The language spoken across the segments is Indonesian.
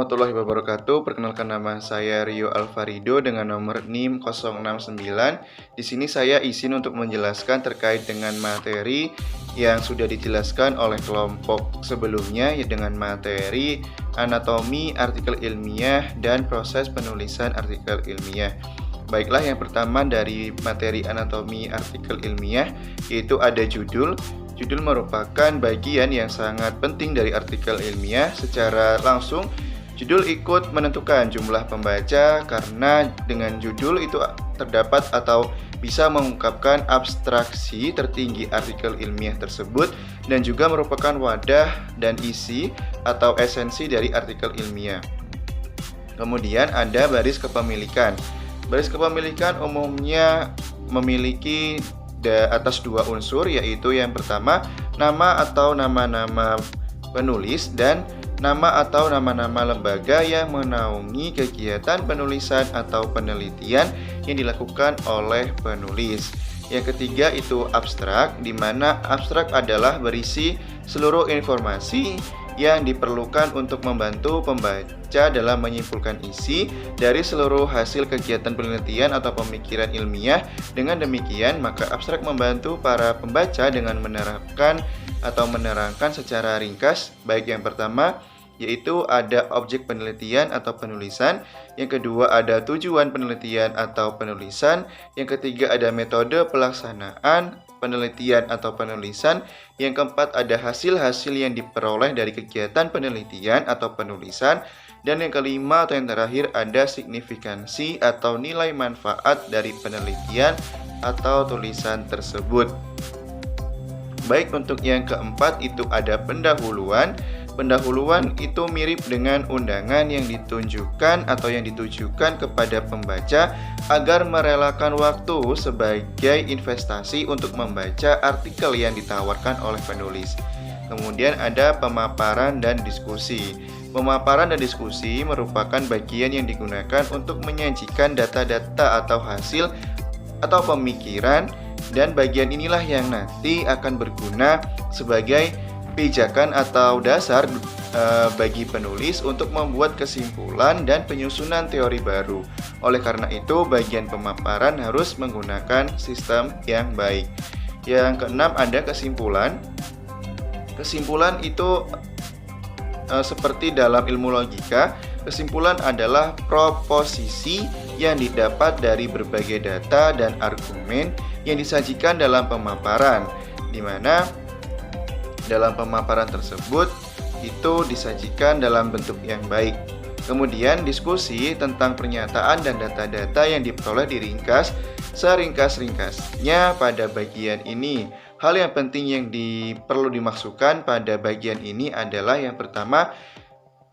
warahmatullahi wabarakatuh. Perkenalkan, nama saya Rio Alfarido dengan nomor NIM 069. Di sini saya izin untuk menjelaskan terkait dengan materi yang sudah dijelaskan oleh kelompok sebelumnya, ya, dengan materi anatomi artikel ilmiah dan proses penulisan artikel ilmiah. Baiklah, yang pertama dari materi anatomi artikel ilmiah yaitu ada judul. Judul merupakan bagian yang sangat penting dari artikel ilmiah. Secara langsung, judul ikut menentukan jumlah pembaca karena dengan judul itu terdapat atau bisa mengungkapkan abstraksi tertinggi artikel ilmiah tersebut dan juga merupakan wadah dan isi atau esensi dari artikel ilmiah. Kemudian ada baris kepemilikan. Baris kepemilikan umumnya memiliki atas dua unsur, yaitu yang pertama nama atau nama-nama penulis dan nama atau nama-nama lembaga yang menaungi kegiatan penulisan atau penelitian yang dilakukan oleh penulis. Yang ketiga itu abstrak, di mana abstrak adalah berisi seluruh informasi yang diperlukan untuk membantu pembaca dalam menyimpulkan isi dari seluruh hasil kegiatan penelitian atau pemikiran ilmiah. Dengan demikian, maka abstrak membantu para pembaca dengan menerapkan atau menerangkan secara ringkas, baik yang pertama yaitu ada objek penelitian atau penulisan, yang kedua ada tujuan penelitian atau penulisan, yang ketiga ada metode pelaksanaan penelitian atau penulisan, yang keempat ada hasil-hasil yang diperoleh dari kegiatan penelitian atau penulisan, dan yang kelima atau yang terakhir ada signifikansi atau nilai manfaat dari penelitian atau tulisan tersebut. Baik, untuk yang keempat itu ada pendahuluan. Pendahuluan itu mirip dengan undangan yang ditunjukkan atau yang ditujukan kepada pembaca agar merelakan waktu sebagai investasi untuk membaca artikel yang ditawarkan oleh penulis. Kemudian ada pemaparan dan diskusi. Pemaparan dan diskusi merupakan bagian yang digunakan untuk menyajikan data-data atau hasil atau pemikiran, dan bagian inilah yang nanti akan berguna sebagai pijakan atau dasar bagi penulis untuk membuat kesimpulan dan penyusunan teori baru. Oleh karena itu, bagian pemaparan harus menggunakan sistem yang baik. Yang keenam ada kesimpulan. Kesimpulan itu seperti dalam ilmu logika, kesimpulan adalah proposisi yang didapat dari berbagai data dan argumen yang disajikan dalam pemaparan, di mana dalam pemaparan tersebut itu disajikan dalam bentuk yang baik. Kemudian diskusi tentang pernyataan dan data-data yang diperoleh diringkas seringkas-ringkasnya pada bagian ini. Hal yang penting yang perlu dimaksudkan pada bagian ini adalah yang pertama,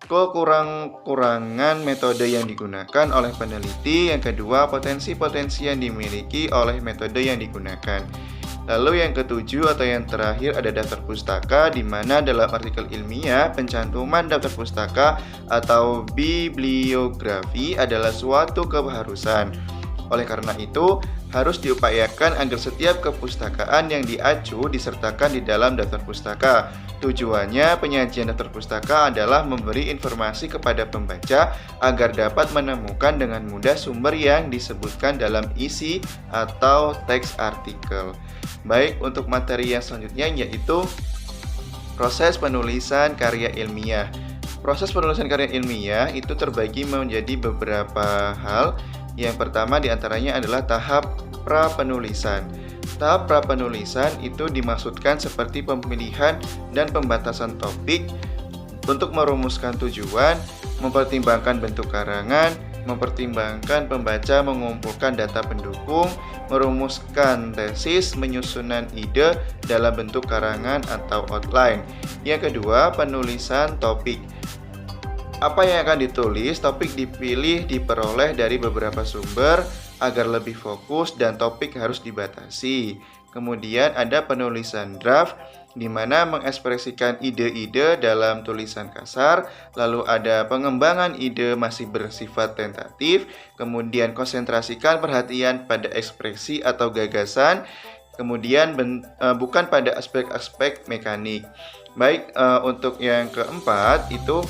kekurangan metode yang digunakan oleh peneliti. Yang kedua, potensi-potensi yang dimiliki oleh metode yang digunakan. Lalu yang ketujuh atau yang terakhir ada daftar pustaka, di mana dalam artikel ilmiah pencantuman daftar pustaka atau bibliografi adalah suatu keharusan. Oleh karena itu, harus diupayakan agar setiap kepustakaan yang diacu disertakan di dalam daftar pustaka. Tujuannya, penyajian daftar pustaka adalah memberi informasi kepada pembaca agar dapat menemukan dengan mudah sumber yang disebutkan dalam isi atau teks artikel. Baik, untuk materi yang selanjutnya yaitu proses penulisan karya ilmiah. Proses penulisan karya ilmiah itu terbagi menjadi beberapa hal. Yang pertama diantaranya adalah tahap pra-penulisan. Tahap pra-penulisan itu dimaksudkan seperti pemilihan dan pembatasan topik untuk merumuskan tujuan, mempertimbangkan bentuk karangan, mempertimbangkan pembaca, mengumpulkan data pendukung, merumuskan tesis, menyusunan ide dalam bentuk karangan atau outline. Yang kedua, penulisan topik. Apa yang akan ditulis, topik dipilih, diperoleh dari beberapa sumber agar lebih fokus dan topik harus dibatasi. Kemudian ada penulisan draft, di mana mengekspresikan ide-ide dalam tulisan kasar. Lalu ada pengembangan ide masih bersifat tentatif. Kemudian konsentrasikan perhatian pada ekspresi atau gagasan. Kemudian bukan pada aspek-aspek mekanik. Baik, untuk yang keempat itu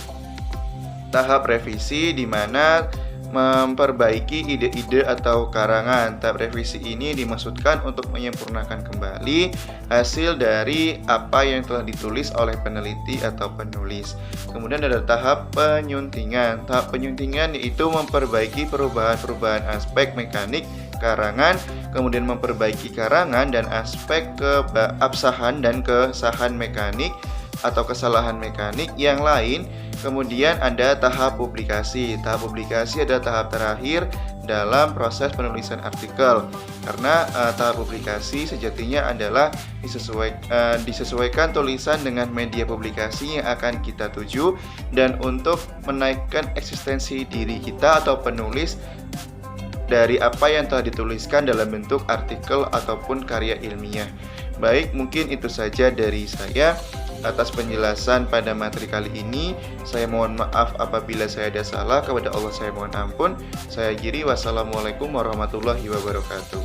tahap revisi di mana memperbaiki ide-ide atau karangan. Tahap revisi ini dimaksudkan untuk menyempurnakan kembali hasil dari apa yang telah ditulis oleh peneliti atau penulis. Kemudian ada tahap penyuntingan. Tahap penyuntingan yaitu memperbaiki perubahan-perubahan aspek mekanik karangan, kemudian memperbaiki karangan dan aspek keabsahan dan kesahan mekanik atau kesalahan mekanik yang lain. Kemudian ada tahap publikasi. Tahap publikasi adalah tahap terakhir dalam proses penulisan artikel. Karena tahap publikasi sejatinya adalah disesuaikan tulisan dengan media publikasi yang akan kita tuju dan untuk menaikkan eksistensi diri kita atau penulis dari apa yang telah dituliskan dalam bentuk artikel ataupun karya ilmiah. Baik, mungkin itu saja dari saya atas penjelasan pada materi kali ini. Saya mohon maaf apabila saya ada salah. Kepada Allah saya mohon ampun. Saya Giri. Wassalamualaikum warahmatullahi wabarakatuh.